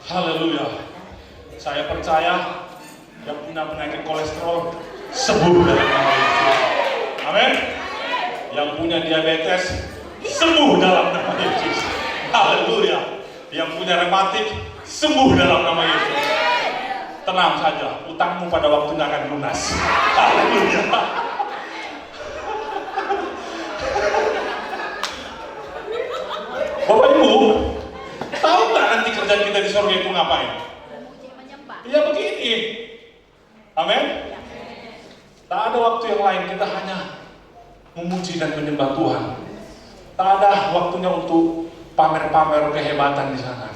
Haleluya. Saya percaya yang punya penyakit kolesterol sembuh dalam nama Yesus. Amin. Yang punya diabetes sembuh dalam nama Yesus. Haleluya. Yang punya rematik sembuh dalam nama Yesus. Tenang saja, utangmu pada waktunya akan lunas. Haleluya. Bapak Ibu, tahu nggak nanti kerjaan kita di surga itu ngapain? Ya begini. Amin. Tak ada waktu yang lain, kita hanya memuji dan menyembah Tuhan. Tak ada waktunya untuk pamer-pamer kehebatan di sana.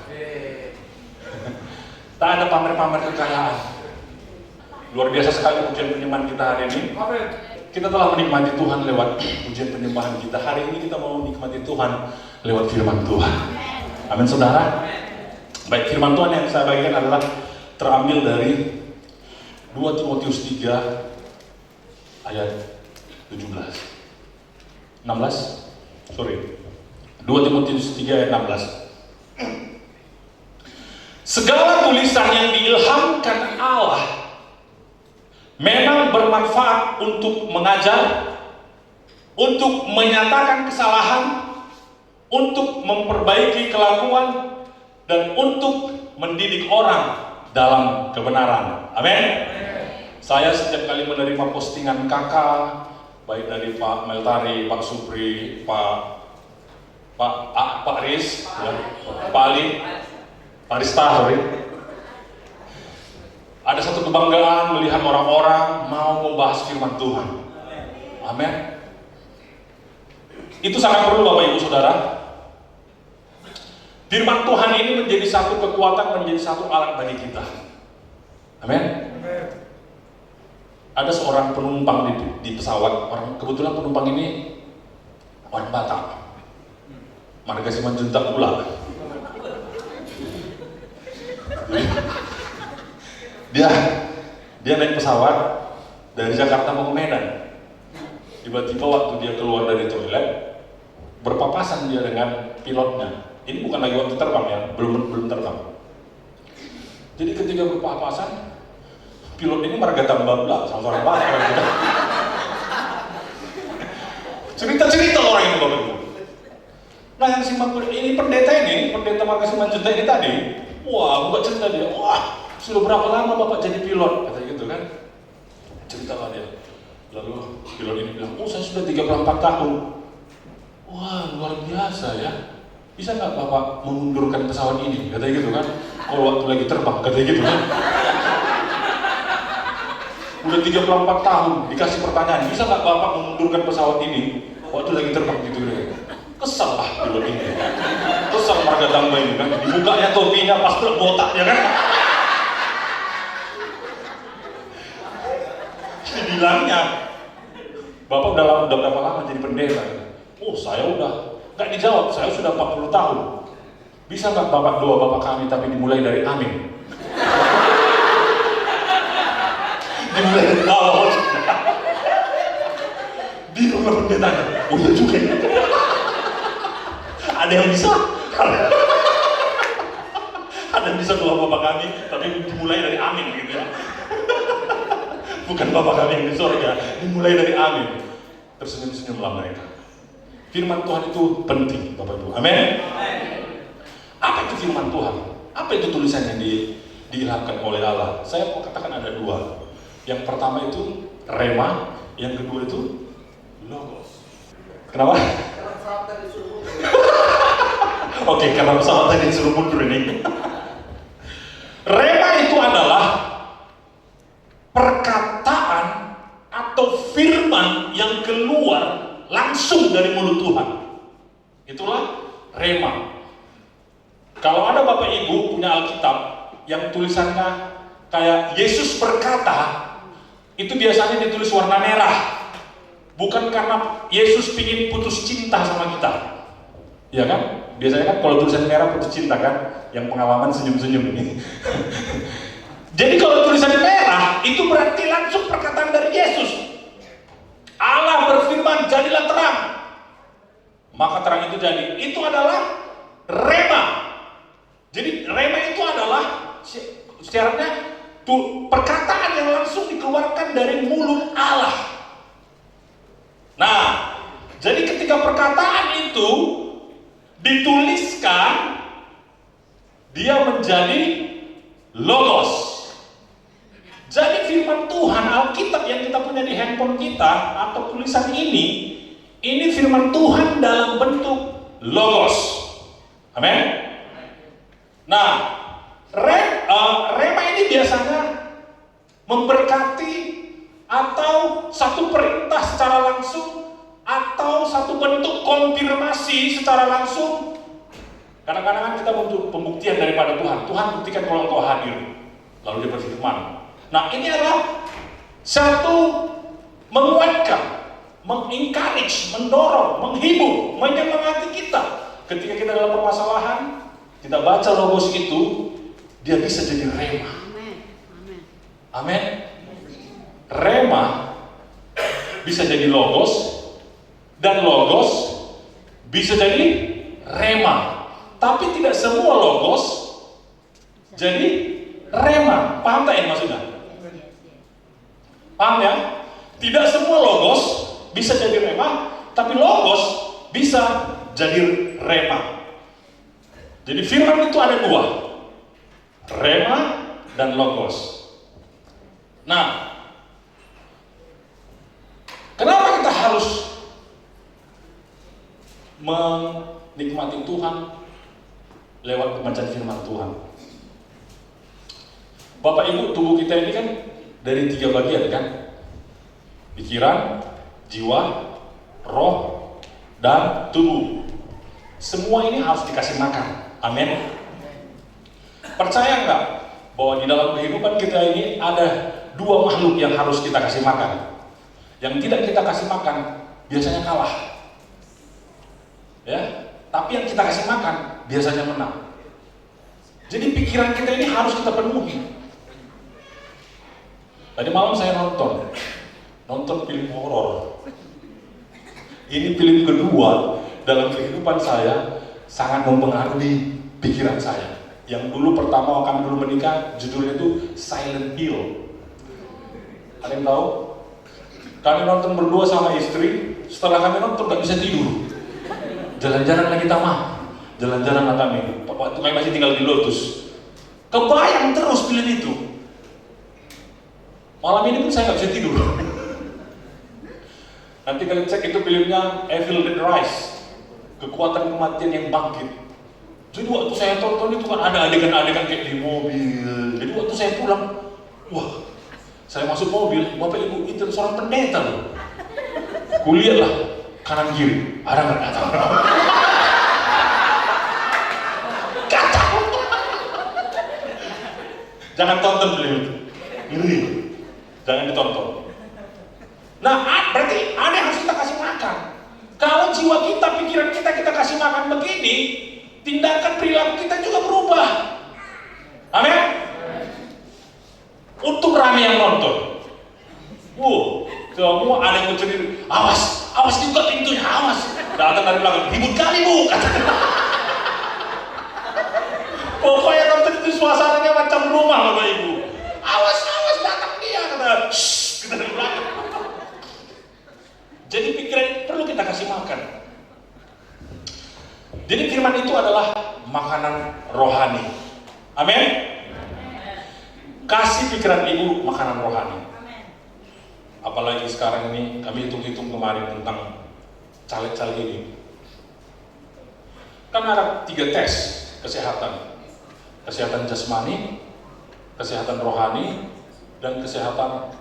Tak ada pamer-pamer kekayaan. Luar biasa sekali pujian penyembahan kita hari ini. Kita telah menikmati Tuhan lewat pujian penyembahan kita. Hari ini kita mau menikmati Tuhan lewat firman Tuhan. Amin saudara. Baik, firman Tuhan yang saya bagikan adalah terambil dari 2 Timotius 3 ayat 16. 2 Timotius 3 ayat 16. Segala tulisan yang diilhamkan Allah memang bermanfaat untuk mengajar, untuk menyatakan kesalahan, untuk memperbaiki kelakuan, dan untuk mendidik orang dalam kebenaran. Amin. Saya setiap kali menerima postingan kakak, baik dari Pak Meltari, Pak Supri, Pak Riz, ya, Pak Ali, Pak Rista, ada satu kebanggaan melihat orang-orang mau membahas firman Tuhan. Amin. Itu sangat perlu Bapak Ibu Saudara. Firman Tuhan ini menjadi satu kekuatan, menjadi satu alat bagi kita. Amin. Ada seorang penumpang di pesawat, kebetulan penumpang ini orang Batak, marga Simanjuntak pula. Dia naik pesawat dari Jakarta mau ke Medan. Tiba-tiba waktu dia keluar dari toilet, berpapasan dia dengan pilotnya. Ini bukan lagi waktu terbang ya, belum terbang. Jadi ketika berpapasan, pilot ini marga Tambabla, sama orang Batak. Cerita-cerita orang itu Bapak Ibu. Nah yang ini pendeta marga Simanjuntak ini tadi, wah buka cerita dia, wah sudah berapa lama Bapak jadi pilot? Kata gitu kan. Ceritalah dia. Lalu pilot ini bilang, oh saya sudah 34 tahun. Wah luar biasa ya. Bisa nggak Bapak mengundurkan pesawat ini? Kata gitu kan. Kalau waktu lagi terbang, kata gitu kan. Udah 34 tahun dikasih pertanyaan, bisa nggak Bapak mengundurkan pesawat ini waktu lagi terbang gitu kan. Kesal lah pilot ini. Kesal marga Tamba ini kan. Dibukanya topinya pas botak ya kan. Bilangnya, Bapak udah berapa lama jadi pendeta? Oh saya udah, nggak dijawab, saya sudah 40 tahun. Bisa nggak Bapak doa Bapak kami tapi dimulai dari amin? Dimulai dari awal. Bingung lah pendetanya. Oh iya juga. Ada yang bisa? Ada yang bisa doa Bapak kami tapi dimulai dari amin gitu ya. Bukan Bapak kami yang di surga, dimulai dari amin. Tersenyum-senyumlah mereka. Firman Tuhan itu penting, Bapak Ibu. Amin. Apa itu firman Tuhan? Apa itu tulisan yang diilhamkan oleh Allah? Saya mau katakan ada dua. Yang pertama itu rema, yang kedua itu logos. Kenapa? Oke, karena pesawat tadi disuruh mundur ini. Rema itu adalah perkataan atau firman yang keluar langsung dari mulut Tuhan. Itulah rema. Kalau ada Bapak Ibu punya Alkitab yang tulisannya kayak Yesus berkata, itu biasanya ditulis warna merah. Bukan karena Yesus ingin putus cinta sama kita. Ya kan? Biasanya kan kalau tulisan merah putus cinta kan, yang pengalaman senyum-senyum ini. Jadi kalau tulisan merah, itu berarti langsung perkataan dari Yesus. Allah berfirman, jadilah terang. Maka terang itu jadi. Itu adalah rema. Jadi rema itu adalah Syaratnya perkataan yang langsung dikeluarkan dari mulut Allah. Nah, jadi ketika perkataan itu dituliskan, dia menjadi logos. Jadi firman Tuhan, Alkitab yang kita punya di handphone kita atau tulisan ini firman Tuhan dalam bentuk logos. Amin. Nah, rema ini biasanya memberkati atau satu perintah secara langsung atau satu bentuk konfirmasi secara langsung. Kadang-kadang kita butuh pembuktian daripada Tuhan. Tuhan buktikan kalau Engkau hadir. Lalu dia berfirman. Nah, ini adalah satu menguatkan, mengencourage, mendorong, menghibur, menyemangati kita. Ketika kita dalam permasalahan, kita baca logos itu, dia bisa jadi rema. Amin. Rema bisa jadi logos, dan logos bisa jadi rema. Tapi tidak semua logos jadi rema. Paham tak ini maksudnya? Paham ya? Tidak semua logos bisa jadi rema, tapi logos bisa jadi rema. Jadi firman itu ada dua, rema dan logos. Nah, kenapa kita harus menikmati Tuhan lewat pembacaan firman Tuhan? Bapak Ibu, tubuh kita ini kan dari 3 bagian kan? Pikiran, jiwa, roh, dan tubuh. Semua ini harus dikasih makan. Amin. Percaya nggak bahwa di dalam kehidupan kita ini ada 2 makhluk yang harus kita kasih makan? Yang tidak kita kasih makan biasanya kalah. Ya, tapi yang kita kasih makan biasanya menang. Jadi pikiran kita ini harus kita penuhi. Tadi malam saya nonton film horor. Ini film kedua dalam kehidupan saya, sangat mempengaruhi pikiran saya. Yang dulu pertama kami dulu menikah, judulnya itu Silent Hill. Ada yang tahu? Kami nonton berdua sama istri. Setelah kami nonton gak bisa tidur. Jalan-jalan lagi Tama. Jalan-jalan lah kami. Waktu kami masih tinggal di Lotus. Kebayang terus film itu. Malam ini pun saya gak bisa tidur. Nanti kalian cek itu filmnya Evil Dead Rise. Kekuatan kematian yang bangkit. Jadi waktu saya tonton itu kan ada adegan-adegan kayak di mobil. Jadi waktu saya pulang, wah, saya masuk mobil, Bapak Ibu itu seorang pendeta loh. Kulihat lah kanan kiri, ada nggak? Kacau. Jangan tonton beliau itu, ngeri. Jangan ditonton. Nah, berarti ada yang harus kita kasih makan. Kalau jiwa kita, pikiran kita kasih makan begini, tindakan perilaku kita juga berubah. Amin. Untuk rame yang nonton. Semua ada yang mencerir, awas juga pintunya, awas. Datang dari belakang, ribut kali Bu, kata. Pokoknya nonton itu suasananya macam rumah Bapak Ibu. Awas datang dia, kata. Shh, kita dari belakang. Jadi pikiran perlu kita kasih makan. Jadi firman itu adalah makanan rohani. Amin. Kasih pikiran ibu makanan rohani. Apalagi sekarang ini kami hitung-hitung kemarin tentang caleg-caleg ini. Kan ada 3 tes kesehatan. Kesehatan jasmani, kesehatan rohani, dan kesehatan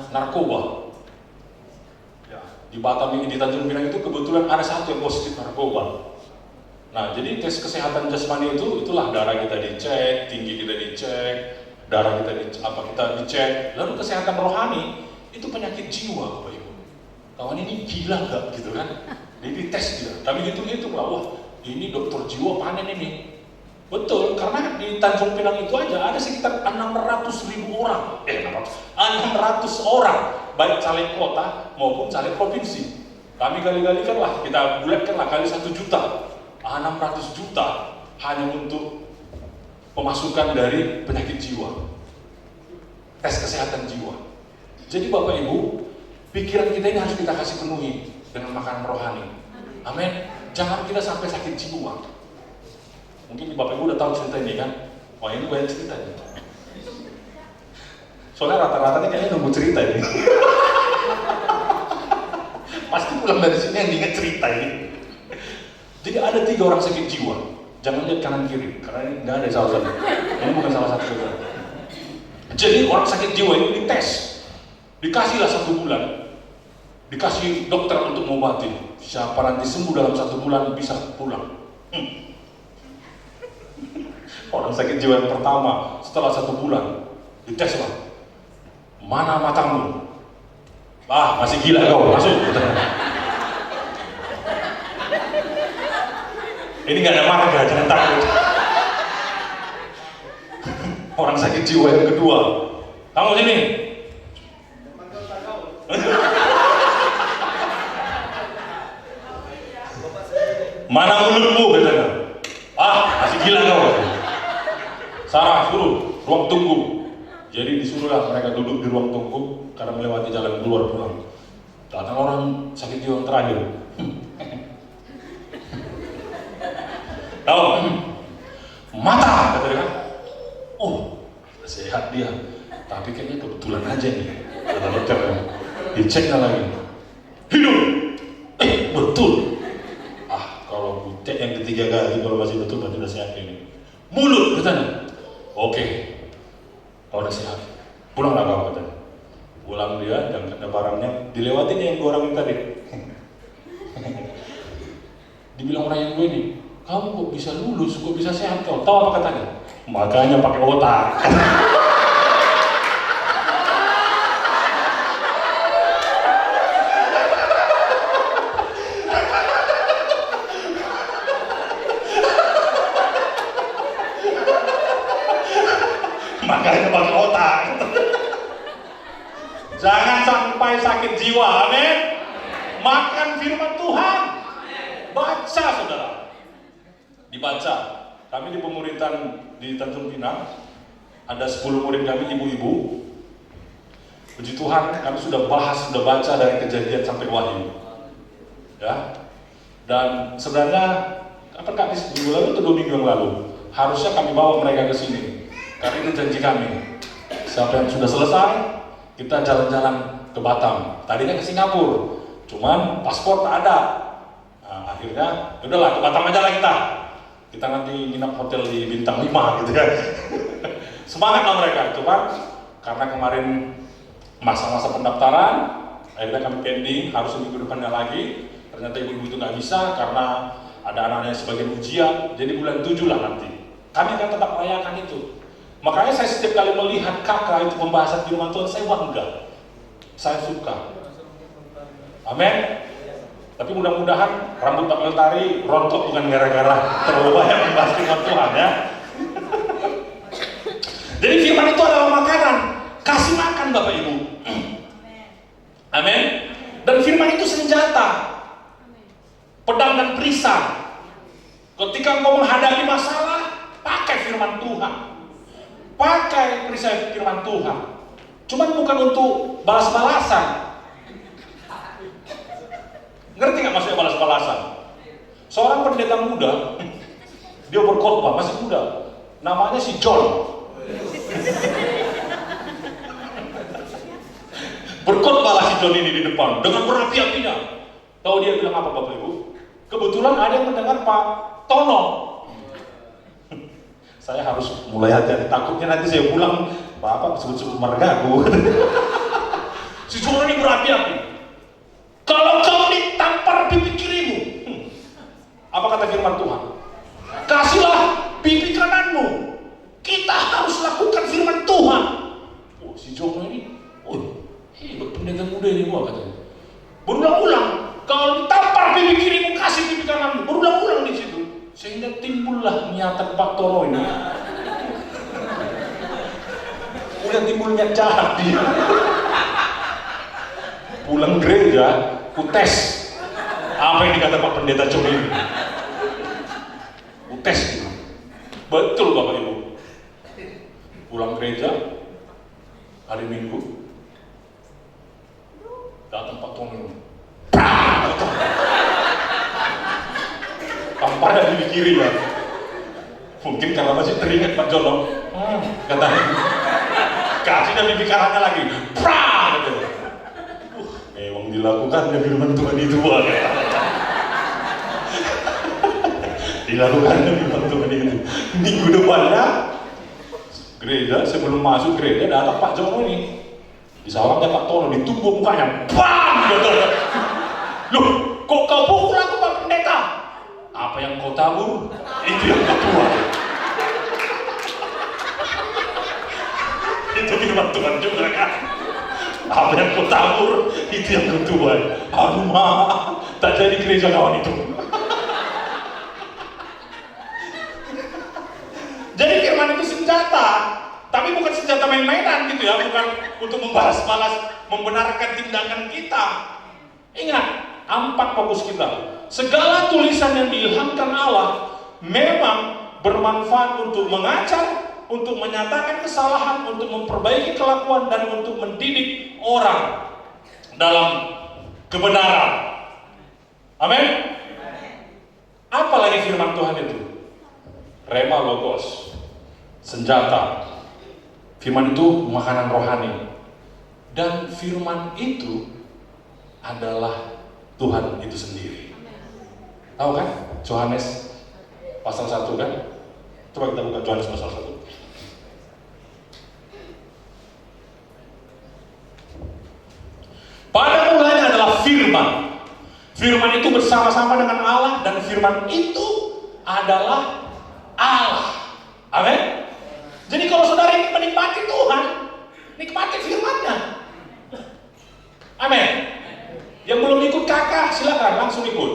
narkoba. Di Batam ini, di Tanjung Pinang itu kebetulan ada satu yang positif narkoba. Nah, jadi tes kesehatan jasmani itulah darah kita dicek, tinggi kita dicek, darah kita dicek. Lalu kesehatan rohani itu penyakit jiwa, Bapak Ibu. Kawan ini gila nggak gitu kan? Jadi tes dia. Kami hitung-hitung lah, wah ini dokter jiwa panen ini. Betul, karena di Tanjung Pinang itu aja ada sekitar 600.000 orang. 600 orang, baik caleg kota maupun caleg provinsi. Kami kali-kalikan lah, kita bulatkan lah kali 1 juta. 600 juta hanya untuk pemasukan dari penyakit jiwa, tes kesehatan jiwa. Jadi Bapak Ibu, pikiran kita ini harus kita kasih penuhi dengan makanan rohani. Amin. Jangan kita sampai sakit jiwa. Mungkin Bapak Ibu udah tahu cerita ini kan? Wah, ini banyak cerita nih. Soalnya rata-rata kayaknya nunggu cerita ini. Pasti pulang dari sini yang ingat cerita ini. Jadi ada 3 orang sakit jiwa. Jangan lihat kanan kiri, karena ini nggak ada salah satu. Ini bukan salah satu. Jadi orang sakit jiwa ini dites, dikasihlah 1 bulan, dikasih dokter untuk mengobati. Siapa nanti sembuh dalam 1 bulan bisa pulang. Orang sakit jiwa yang pertama setelah 1 bulan dites lah, mana matamu? Ah, masih gila kau, masuk. Ini nggak ada marga, jangan takut. Orang sakit jiwa yang kedua, kamu sini. Mana mulutmu, katanya. Ah, masih gila kau. Sarah, suruh ruang tunggu. Jadi disuruhlah mereka duduk di ruang tunggu karena melewati jalan keluar pulang. Datang orang sakit jiwa yang terakhir. Tahu? Mata, kata dia. Oh, sehat dia. Tapi kayaknya kebetulan aja nih. Kata dokter. Diceknya lagi. Hidung. Betul. Ah, kalau cek yang ketiga kali kalau masih betul berarti udah sehat ini. Mulut, katanya. Oke. Kalau udah sehat, pulanglah kau, katanya. Pulang dia, dan ada barangnya, dilewatin yang 2 orang yang tadi. Dibilang orang yang gue ini, kamu kok bisa lulus, kok bisa sehat kau? Tahu apa katanya? Makanya pakai otak. Makanya pakai otak. Jangan sampai sakit jiwa, amin. Makan firman Tuhan. Baca, saudara. Dibaca. Kami di pemuritan di Tanjung Pinang, ada 10 murid kami, ibu-ibu. Puji Tuhan, kami sudah bahas, sudah baca dari Kejadian sampai Wahyu. Ya. Dan sebenarnya, apakah minggu lalu atau 2 minggu yang lalu, harusnya kami bawa mereka ke sini. Karena itu janji kami. Siapa yang sudah selesai, kita jalan-jalan ke Batam. Tadinya ke Singapura, cuman paspor tak ada. Nah, akhirnya, yaudahlah ke Batam aja lah kita. Kita nanti nginap hotel di bintang 5 gitu kan. Semangat lah mereka, cuman karena kemarin masa-masa pendaftaran, akhirnya kami pending, harus minggu depannya lagi. Ternyata ibu-ibu itu nggak bisa karena ada anaknya sebagian ujian. Jadi bulan 7 lah nanti. Kami akan tetap merayakan itu. Makanya saya setiap kali melihat kakak itu pembahasan firman Tuhan, saya bangga. Saya suka. Amin. Tapi mudah-mudahan rambut Pak Meltari rontok bukan gara-gara terlalu banyak membahas firman Tuhan ya. Jadi firman itu adalah makanan. Kasih makan Bapak Ibu. Amin. Dan firman itu senjata. Pedang dan perisai. Ketika engkau menghadapi masalah, pakai firman Tuhan. Pakai perisai firman Tuhan. Cuman bukan untuk balas-balasan. Ngerti nggak maksudnya balas-balasan? Seorang pendeta muda, dia berkhotbah, masih muda. Namanya si John. Berkhotbahlah si John ini di depan dengan berapi-apinya. Tahu dia bilang apa Bapak Ibu? Kebetulan ada yang mendengar Pak Tono. Saya harus mulai hati-hati, takutnya nanti saya pulang Bapak sebut-sebut margaku. Si John ini berapi-api. Kalau kau ditampar pipi kirimu, apa kata firman Tuhan? Kasihlah pipi kananmu. Kita harus lakukan firman Tuhan. Oh, si John ini, hebat pendeta muda ini gua katanya. Berulang-ulang, kalau ditampar pipi kirimu, kasih pipi kananmu. Berulang-ulang di situ. Sehingga timbullah niatan Pak Tono ini. Udah timbul niat jahat dia. Pulang gereja, tes apa yang dikata Pak Pendeta John ini. Tes gitu. Betul Bapak Ibu. pulang gereja hari Minggu, datang Pak Tony, tamparnya di kiri ya. Mungkin karena masih teringat Pak Jono, katanya kasih dan bibi kanannya lagi, gitu. Memang dilakukan firman Tuhan itu ya. Dilakukan firman Tuhan itu. Minggu depannya gereja, sebelum masuk gereja datang Pak Jono nih. Disalamnya Pak Tono, ditumbuk mukanya, bam! Loh, kok kau pukul aku Pak Pendeta? Apa yang kau tabur? Itu yang ketua. Itu firman Tuhan juga kan? Apa yang kau tabur? Itu yang ketua. Aduh maaf, tak jadi gereja kawan itu. Jadi firman itu senjata, tapi bukan senjata main-mainan gitu ya, bukan untuk membalas-balas, membenarkan tindakan kita. Ingat, 4 fokus kita. Segala tulisan yang diilhamkan Allah memang bermanfaat untuk mengajar, untuk menyatakan kesalahan, untuk memperbaiki kelakuan, dan untuk mendidik orang dalam kebenaran. Amin. Apalagi firman Tuhan itu? Rema logos, senjata. Firman itu makanan rohani. Dan firman itu adalah Tuhan itu sendiri. Tahu kan? Yohanes pasal 1 kan? Coba kita buka Yohanes pasal 1. Pada mulanya adalah firman. Firman itu bersama-sama dengan Allah, dan firman itu adalah Allah. Amin. Jadi kalau saudara ingin menikmati Tuhan, nikmati firman-Nya. Amin. Yang belum ikut kakak, silakan langsung ikut.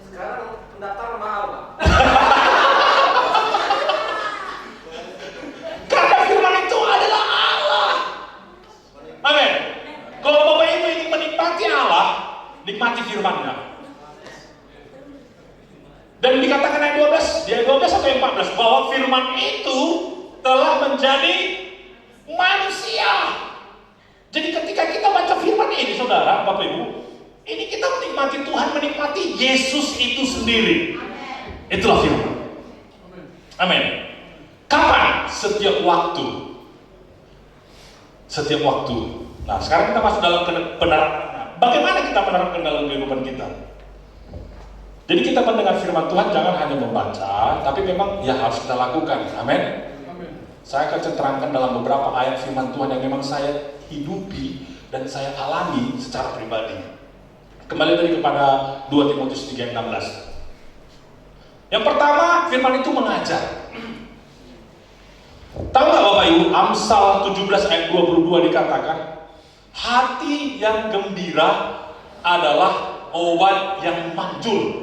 Sekarang pendaftaran mahal, Pak. Karena firman itu adalah Allah. Amin. Kalau Bapak Ibu ingin menikmati Allah, nikmati firman-Nya. Dan dikatakan ayat 12, di ayat 12 atau ayat 14, bahwa firman itu telah menjadi manusia. Jadi ketika kita baca firman ini, saudara, Bapak Ibu, ini kita menikmati Tuhan, menikmati Yesus itu sendiri. Itulah firman. Amin. Kapan? Setiap waktu. Setiap waktu. Nah, sekarang kita masuk dalam penerapan. Bagaimana kita menerapkan dalam kehidupan kita? Jadi kita mendengar firman Tuhan jangan hanya membaca, tapi memang ya harus kita lakukan. Amin. Saya akan terangkan dalam beberapa ayat firman Tuhan yang memang saya hidupi dan saya alami secara pribadi. Kembali tadi kepada 2 Timotius 3:16. Yang pertama, firman itu mengajar. Tahu nggak Bapak Ibu, Amsal 17 ayat 22 dikatakan, hati yang gembira adalah obat yang manjur,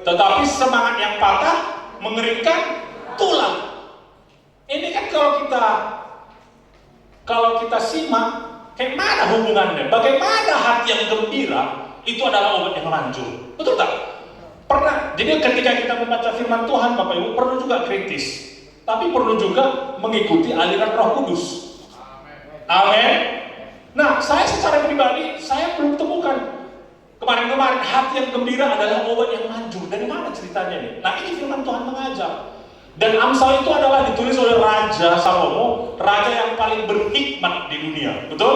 tetapi semangat yang patah mengeringkan tulang. Ini kan kalau kita simak, kayak mana hubungannya? Bagaimana hati yang gembira itu adalah obat yang manjur? Betul tak? Pernah. Jadi ketika kita membaca firman Tuhan, Bapak Ibu perlu juga kritis, tapi perlu juga mengikuti aliran Roh Kudus. Amin. Nah, saya secara pribadi saya belum temukan kemarin hati yang gembira adalah obat yang manjur. Dari mana ceritanya nih? Nah, ini firman Tuhan mengajar. Dan Amsal itu adalah ditulis oleh Raja Salomo, raja yang paling berhikmat di dunia. Betul?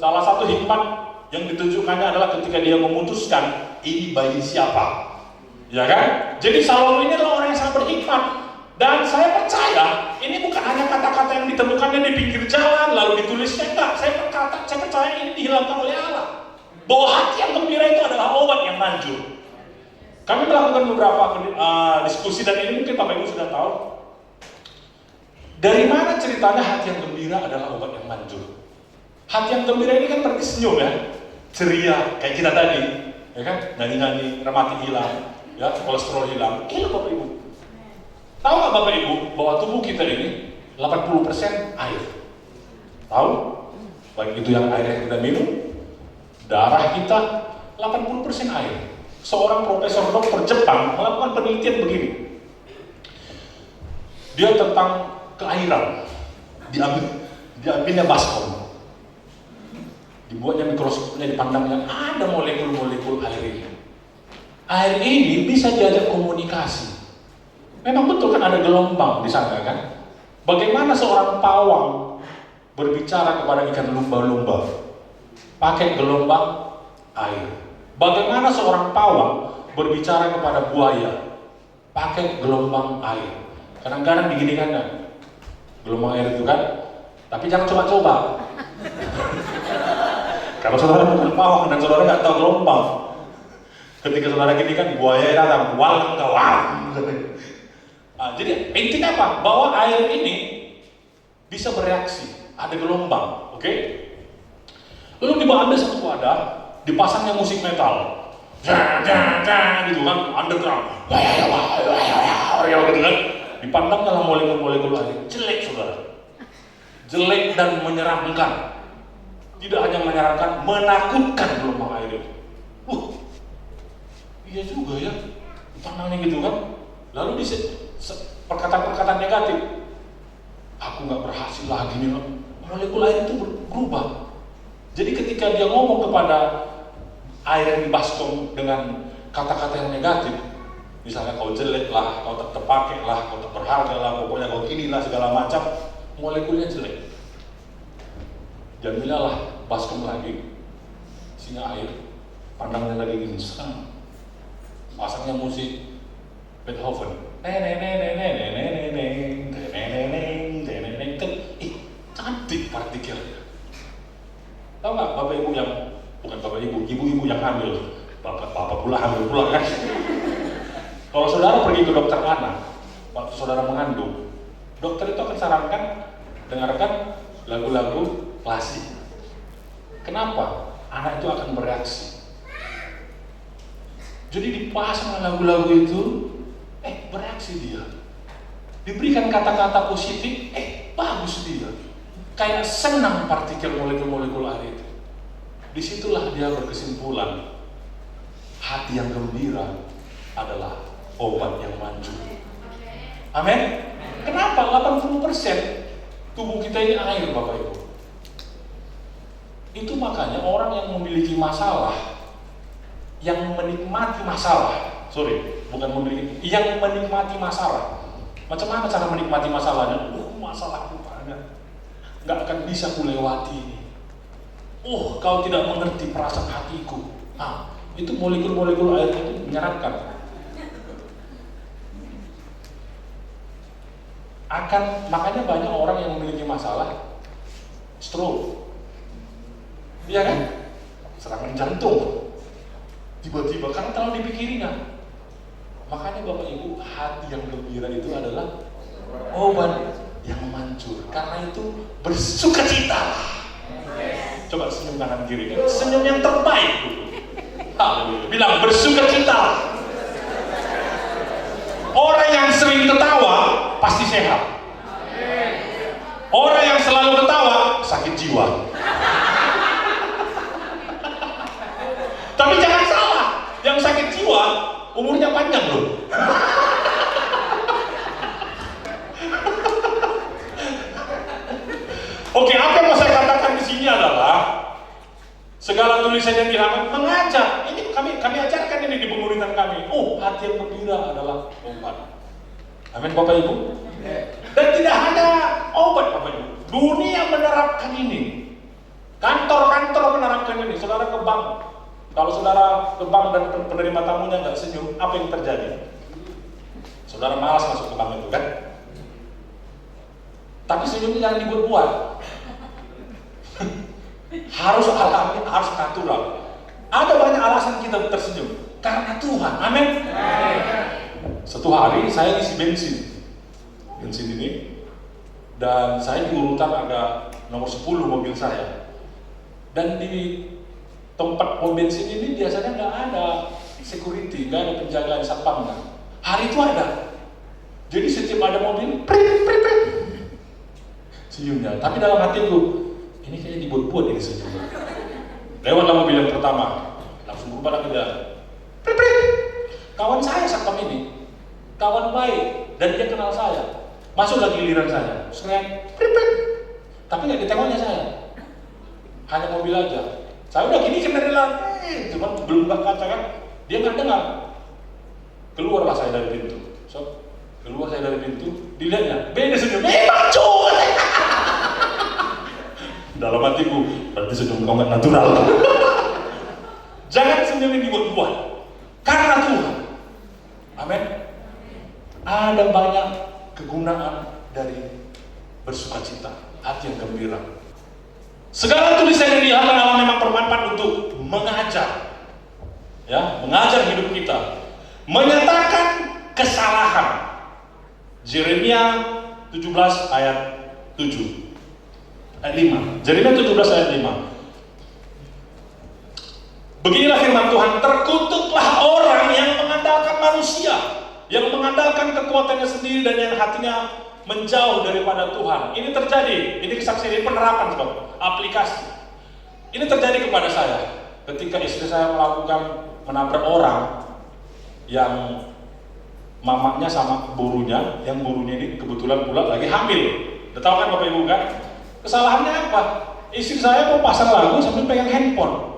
Salah satu hikmat yang ditunjukkannya adalah ketika dia memutuskan ini bagi siapa. Ya kan? Jadi Salomo ini adalah orang yang sangat berhikmat. Dan saya percaya ini bukan hanya kata-kata yang ditemukannya di pinggir jalan lalu ditulisnya, enggak. Saya percaya ini dihilangkan oleh Allah. Bahwa hati yang gembira itu adalah obat yang manjur. Kami melakukan beberapa diskusi dan ini mungkin Bapak Ibu sudah tahu. Dari mana ceritanya hati yang gembira adalah obat yang manjur? Hati yang gembira ini kan berarti senyum ya, ceria kayak kita tadi, ya kan? Nyanyi-nyanyi, remati hilang, ya kolesterol hilang. Itu Bapak Ibu. Tahu nggak Bapak Ibu bahwa tubuh kita ini 80% air? Tahu? Baik itu yang air yang kita minum, darah kita 80% air. Seorang profesor dokter Jepang melakukan penelitian begini. Dia tentang keairan. Diambilnya baskom. Dibuatnya mikroskopnya, dipandangnya ada molekul-molekul air ini. Air ini bisa diajak komunikasi. Memang betul kan ada gelombang di sana kan? Bagaimana seorang pawang berbicara kepada ikan lumba-lumba? Pakai gelombang air. Bagaimana seorang pawang berbicara kepada buaya? Pakai gelombang air. Kadang-kadang diginikan kan? Gelombang air itu kan? Tapi jangan coba-coba. Kalau saudara bukan pawang dan saudara nggak tahu gelombang, ketika saudara gini kan buaya datang, walang kawan. Nah, jadi intinya apa? Bahwa air ini bisa bereaksi, ada gelombang, oke? Lalu diambil satu wadah, dipasangnya musik metal, gitu kan, underground, gitu kan, dipandang dalam molekul-molekul air, jelek saudara, jelek dan menyeramkan, tidak hanya menyeramkan, menakutkan gelombang air itu. Iya juga ya, dipandangnya gitu kan, lalu perkataan-perkataan negatif, aku nggak berhasil lagi nih, molekul air itu berubah. Jadi ketika dia ngomong kepada air yang dibaskom dengan kata-kata yang negatif, misalnya kau jelek lah, kau tak terpakai lah, kau tak berharga lah, pokoknya kau inilah segala macam, molekulnya jelek. Jadilah baskom lagi, isinya air, pandangnya lagi gini, pasangnya musik Beethoven, cantik partikelnya. Tahu nggak bapak ibu yang, bukan bapak ibu, ibu-ibu yang hamil, bapak pula hamil pula kan. Kalau saudara pergi ke dokter anak, waktu saudara mengandung, dokter itu akan sarankan dengarkan lagu-lagu klasik. Kenapa? Anak itu akan bereaksi. Jadi dipasang lagu-lagu itu, bereaksi dia. Diberikan kata-kata positif, bagus dia. Kayak senang partikel molekul-molekul air itu. Disitulah dia berkesimpulan, hati yang gembira adalah obat yang manjur. Amin. Kenapa? 80% tubuh kita ini air, Bapak Ibu. Itu makanya orang yang memiliki masalah, yang menikmati masalah, yang menikmati masalah. Macam mana cara menikmati masalahnya? Masalahku banyak, nggak akan bisa kulewati ini. Kau tidak mengerti perasaan hatiku. Itu molekul-molekul air itu menyeratkan. Makanya banyak orang yang memiliki masalah stroke, iya kan? Serangan jantung, tiba-tiba karena terlalu dipikirin. Makanya Bapak Ibu, hati yang gembira itu adalah obat yang manjur. Karena itu bersukacita. Coba senyum kanan kiri, senyum yang terbaik. Bilang bersukacita. Orang yang sering ketawa pasti sehat. Orang yang selalu ketawa sakit jiwa. Tapi jangan salah, yang sakit jiwa umurnya panjang loh. Oke, apa yang mau saya katakan di sini adalah segala tulisan yang dirangkum mengajar. Ini kami ajarkan ini di penguritan kami. Hati yang gembira adalah obat. Amin Bapak Ibu. Dan tidak hanya obat Bapak Ibu. Dunia menerapkan ini. Kantor-kantor menerapkan ini. Saudara ke bank. Kalau saudara ke bank dan penerima tamunya nggak senyum, apa yang terjadi? Saudara malas masuk ke bank itu kan? Tapi senyumnya jangan dibuat-buat. Harus alami, harus natural. Ada banyak alasan kita tersenyum karena Tuhan. Amin. Satu hari saya isi bensin ini, dan saya di urutan ada nomor 10 mobil saya. Dan di tempat pom bensin ini biasanya nggak ada security, nggak ada penjagaan satpam. Hari itu ada. Jadi setiap ada mobil, senyumnya. Tapi dalam hatiku, ini kayaknya dibuat-buat ini senyumnya. Lewatlah mobil yang pertama, langsung berubah lagi dia. Kawan saya satpam ini, kawan baik, dan dia kenal saya. Masuklah giliran saya, saya pripet, tapi nggak ditengoknya saya, hanya mobil aja. Saya udah gini kendaraan, cuma belum buka kaca kan, dia nggak dengar. Keluarlah saya dari pintu, keluar saya dari pintu, dilihatnya, beda senyum, cuy. Dalam hatiku, berarti senyum kau nggak natural. Jangan senyum ini dibuat-buat, karena Tuhan. Amin. Ada banyak kegunaan dari bersukacita, hati yang gembira. Segala tulisan yang dilihat adalah memang bermanfaat untuk mengajar, ya, mengajar hidup kita, menyatakan kesalahan. Yeremia 17 ayat 7, ayat 5. Yeremia 17 ayat 5. Beginilah firman Tuhan, terkutuklah orang yang mengandalkan manusia, yang mengandalkan kekuatannya sendiri dan yang hatinya menjauh daripada Tuhan. Ini terjadi, ini kesaksian, ini penerapan, aplikasi. Ini terjadi kepada saya ketika istri saya menabrak orang yang mamanya sama burunya, yang burunya ini kebetulan pula lagi hamil. Udah tahu kan Bapak Ibu kan? Kesalahannya apa? Istri saya mau pasang lagu sambil pegang handphone.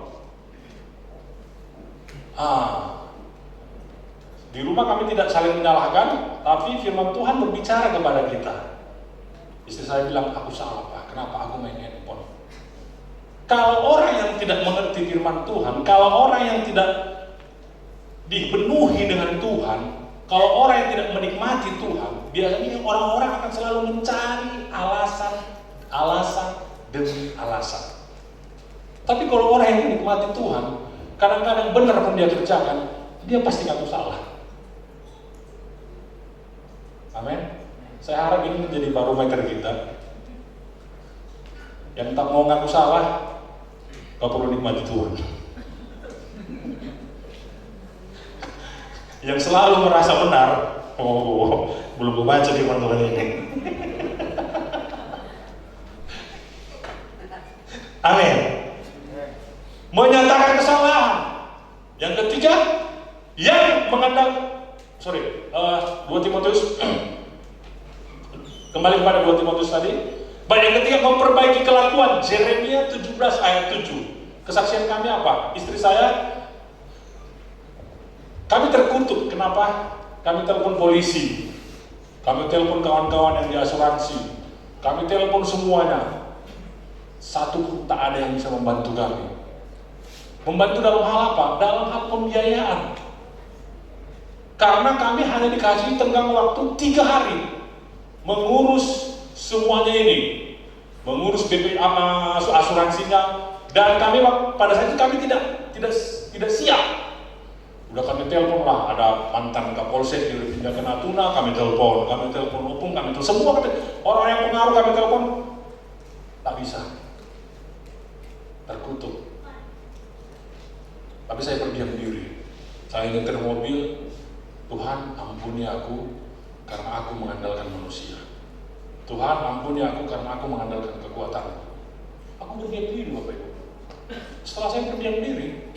Di rumah kami tidak saling menyalahkan, tapi firman Tuhan berbicara kepada kita. Istri saya bilang, aku salah Pak, kenapa aku main handphone? Kalau orang yang tidak mengerti firman Tuhan, kalau orang yang tidak dipenuhi dengan Tuhan, kalau orang yang tidak menikmati Tuhan, biasanya orang-orang akan selalu mencari alasan demi alasan. Tapi kalau orang yang menikmati Tuhan, kadang-kadang benar pun dia kerjakan, dia pasti ngaku salah. Amin. Saya harap ini menjadi barometer kita. Yang tak mau ngaku salah, gak perlu nikmati Tuhan. Yang selalu merasa benar, belum membaca firman Tuhan ini. Amin. Menyatakan kesalahan. Yang ketiga, yang mengandalkan 2 Timotius kembali kepada 2 Timotius tadi. Baik, yang ketiga, memperbaiki kelakuan. Yeremia 17 ayat 7. Kesaksian kami apa? Istri saya, kami terkutuk. Kenapa? Kami telepon polisi, kami telepon kawan-kawan yang di asuransi, kami telepon semuanya, satu pun tak ada yang bisa membantu kami. Membantu dalam hal apa? Dalam hal pembiayaan. Karena kami hanya dikasih tenggang waktu 3 hari mengurus semuanya ini, mengurus BPA asuransinya, dan kami pada saat itu kami tidak siap. Udah kami telepon lah, ada mantan Kapolsek di Tindakan Natuna, kami telepon Opung, kami telepon semua, orang yang pengaruh kami telepon, tak bisa, terkutuk. Tapi saya berdiam diri, saya nyetir mobil. Tuhan, ampuni aku karena aku mengandalkan manusia. Tuhan, ampuni aku karena aku mengandalkan kekuatan. Aku berdiam diri, Bapak Ibu. Setelah saya berdiam diri,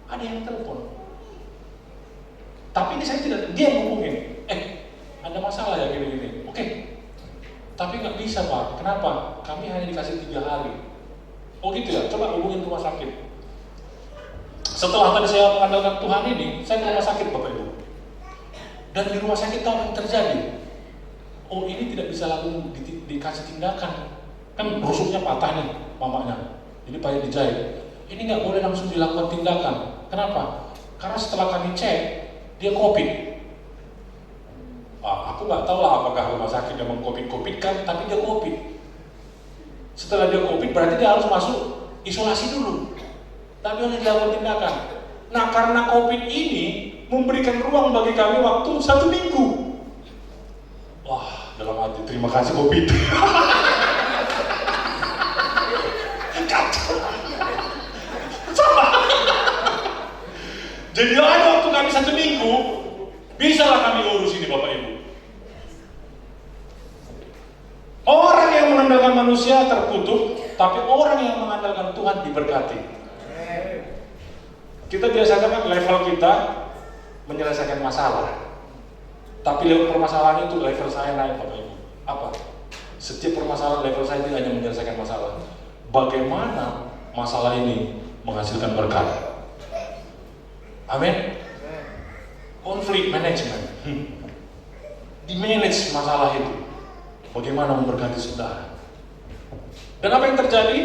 ada yang telepon. Tapi ini saya tidak, dia ngomongin, ada masalah ya gini-gini. Oke. Tapi nggak bisa Pak, kenapa? Kami hanya dikasih 3 hari. Oh gitu ya, coba hubungin rumah sakit. Setelah tadi saya mengandalkan Tuhan ini, saya ke rumah sakit Bapak Ibu. Dan di rumah sakit tahu yang terjadi. Oh ini tidak bisa langsung dikasih tindakan. Kan rusuknya patah nih mamanya. Jadi payah dijahit. Ini nggak boleh langsung dilakukan tindakan. Kenapa? Karena setelah kami cek, dia COVID. Aku nggak tahu lah apakah rumah sakit yang meng-COVID kan, tapi dia COVID. Setelah dia COVID berarti dia harus masuk isolasi dulu. Tapi hanya dilakukan tindakan. Nah karena COVID ini memberikan ruang bagi kami waktu 1 minggu. Wah, dalam hati terima kasih COVID. Sama. Jadi ada waktu kami 1 minggu, bisalah kami urus ini Bapak Ibu. Orang yang mengandalkan manusia terkutuk, tapi orang yang mengandalkan Tuhan diberkati. Kita biasanya kan level kita menyelesaikan masalah. Tapi lewat permasalahan itu level saya naik Bapak Ibu. Apa? Setiap permasalahan level saya tidak hanya menyelesaikan masalah. Bagaimana masalah ini menghasilkan berkat. Amin. Konflik management. Di manage masalah itu. Bagaimana memberkati saudara. Dan apa yang terjadi?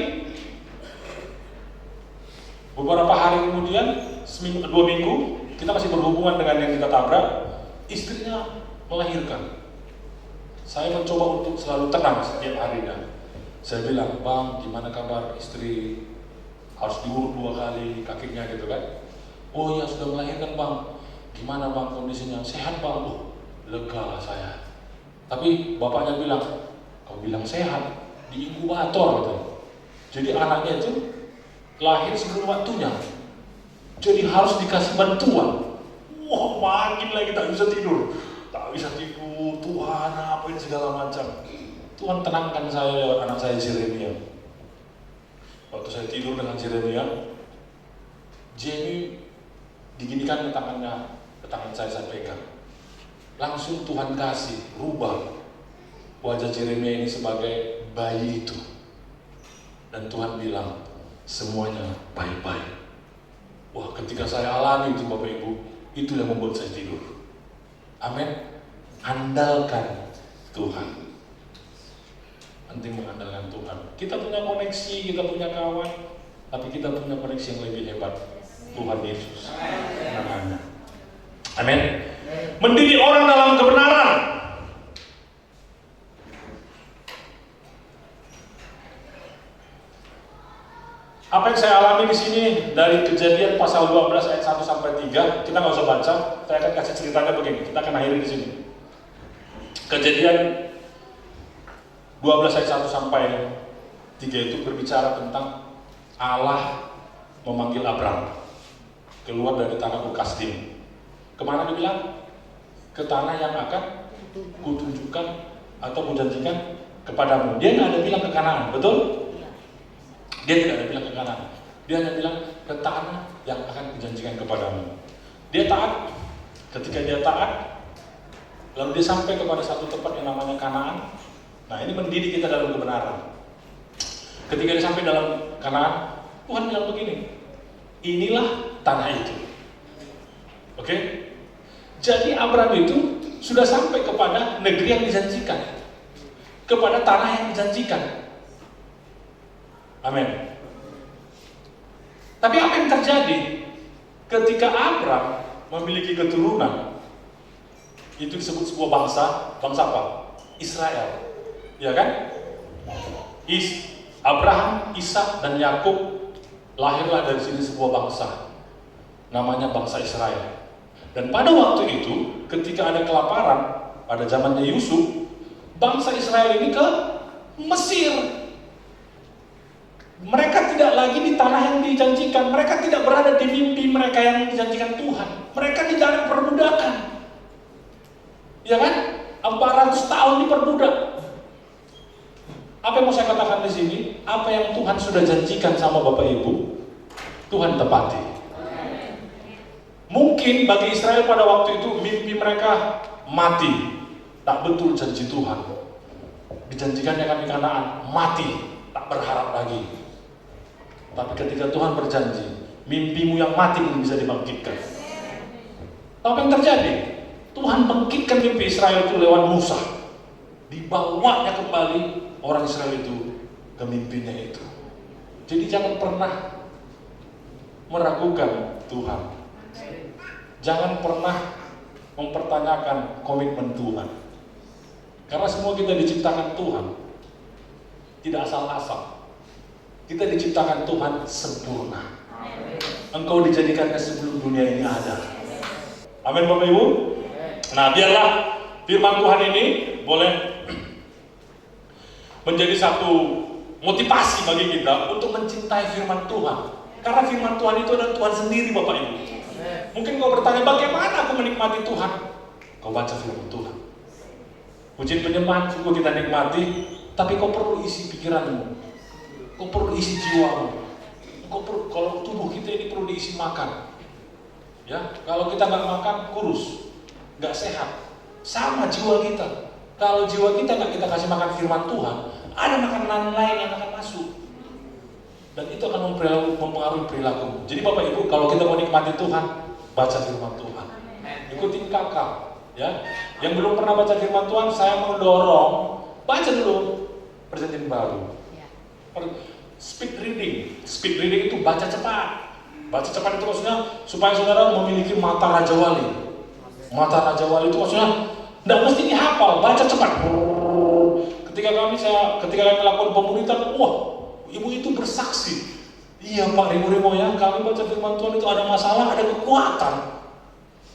Beberapa hari kemudian, seminggu, 2 minggu, kita masih berhubungan dengan yang kita tabrak. Istrinya melahirkan. Saya mencoba untuk selalu tenang setiap harinya. Saya bilang, Bang, gimana kabar istri? Harus diurut 2 kali kakinya gitu kan. Oh ya, sudah melahirkan Bang. Gimana Bang kondisinya? Sehat Bang. Oh, lega saya. Tapi bapaknya bilang, kau bilang sehat, di inkubator gitu. Jadi anaknya itu lahir sebelum waktunya. Jadi harus dikasih bantuan. Wah, makin lagi tak bisa tidur. Tak bisa tidur, Tuhan apain segala macam. Tuhan tenangkan saya lewat anak saya Jeremia. Waktu saya tidur dengan Jeremia, Jenny diginikan ke tangannya, ke tangan saya pegang. Langsung Tuhan kasih, rubah wajah Jeremia ini sebagai bayi itu. Dan Tuhan bilang, semuanya baik-baik. Wah, ketika saya alami itu Bapak Ibu, itu yang membuat saya tidur. Amin. Andalkan Tuhan. Penting mengandalkan Tuhan. Kita punya koneksi, kita punya kawan, tapi kita punya koneksi yang lebih hebat. Tuhan Yesus. Namanya. Amin. Mendidik orang dalam kebenaran. Apa yang saya alami di sini dari Kejadian pasal 12 ayat 1 sampai 3, kita nggak usah baca, saya akan kasih ceritanya begini. Kita akan akhiri di sini. Kejadian 12 ayat 1 sampai 3 itu berbicara tentang Allah memanggil Abram keluar dari tanah Kasdim. Kemana dia bilang? Ke tanah yang akan kutunjukkan atau kujanjikan kepadamu. Dia nggak ada bilang ke Kanaan, betul? Dia tidak ada bilang ke Kanaan. Dia hanya bilang ke tanah yang akan kujanjikan kepadamu. Dia taat. Ketika dia taat, lalu dia sampai kepada satu tempat yang namanya Kanaan. Nah, ini mendidik kita dalam kebenaran. Ketika dia sampai dalam Kanaan, Tuhan bilang begini, inilah tanah itu. Oke? Jadi Abraham itu sudah sampai kepada negeri yang dijanjikan, kepada tanah yang dijanjikan. Amin. Tapi apa yang terjadi ketika Abraham memiliki keturunan? Itu disebut sebuah bangsa. Bangsa apa? Israel. Ya kan? Abraham, Ishak, dan Yakub lahirlah dari sini sebuah bangsa. Namanya bangsa Israel. Dan pada waktu itu, ketika ada kelaparan, pada zamannya Yusuf, bangsa Israel ini ke Mesir. Mereka tidak lagi di tanah yang dijanjikan. Mereka tidak berada di mimpi mereka yang dijanjikan Tuhan. Mereka ditarik perbudakan. Ya kan? 400 tahun diperbudak. Apa yang mau saya katakan di sini? Apa yang Tuhan sudah janjikan sama Bapak Ibu, Tuhan tepati. Mungkin bagi Israel pada waktu itu mimpi mereka mati. Tak betul janji Tuhan. Dijanjikannya kan di Kanaan, mati, tak berharap lagi. Tapi ketika Tuhan berjanji, mimpimu yang mati pun bisa dibangkitkan. Apa yang terjadi? Tuhan bangkitkan mimpi Israel itu lewat Musa. Dibawanya kembali orang Israel itu ke mimpinya itu. Jadi jangan pernah meragukan Tuhan. Jangan pernah mempertanyakan komitmen Tuhan. Karena semua kita diciptakan Tuhan. Tidak asal-asal. Kita diciptakan Tuhan sempurna. Engkau dijadikannya sebelum dunia ini ada. Amin Bapak Ibu. Nah, biarlah firman Tuhan ini boleh menjadi satu motivasi bagi kita untuk mencintai firman Tuhan. Karena firman Tuhan itu adalah Tuhan sendiri Bapak Ibu. Mungkin kau bertanya, bagaimana aku menikmati Tuhan? Kau baca firman Tuhan. Pujian penyembahan sungguh kita nikmati, tapi kau perlu isi pikiranmu. Kau perlu isi jiwamu. Kalau tubuh kita ini perlu diisi makan. Ya, kalau kita nggak makan, kurus, nggak sehat. Sama jiwa kita. Kalau jiwa kita nggak kita kasih makan firman Tuhan, ada makanan lain yang akan masuk. Dan itu akan mempengaruhi perilaku. Jadi Bapak Ibu, kalau kita mau nikmati Tuhan, baca firman Tuhan. Ikutin kakak. Ya, yang belum pernah baca firman Tuhan, saya mau dorong, baca dulu Perjanjian Baru. Speed reading. Speed reading itu baca cepat. Baca cepat itu maksudnya supaya saudara memiliki mata Raja Wali. Mata Raja Wali itu maksudnya tidak mesti dihafal, baca cepat. Ketika kami melakukan pemuritan, wah, ibu itu bersaksi. Iya Pak Rimo ya, kami baca firman Tuhan itu ada masalah, ada kekuatan.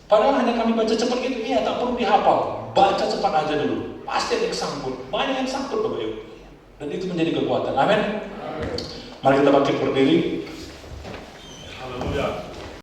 Padahal hanya kami baca cepat gitu, iya tak perlu dihafal. Baca cepat aja dulu, pasti ada yang sangkut. Banyak yang sangkut Bapak Ibu. Dan itu menjadi kekuatan. Amin. Mari kita bangkit berdiri.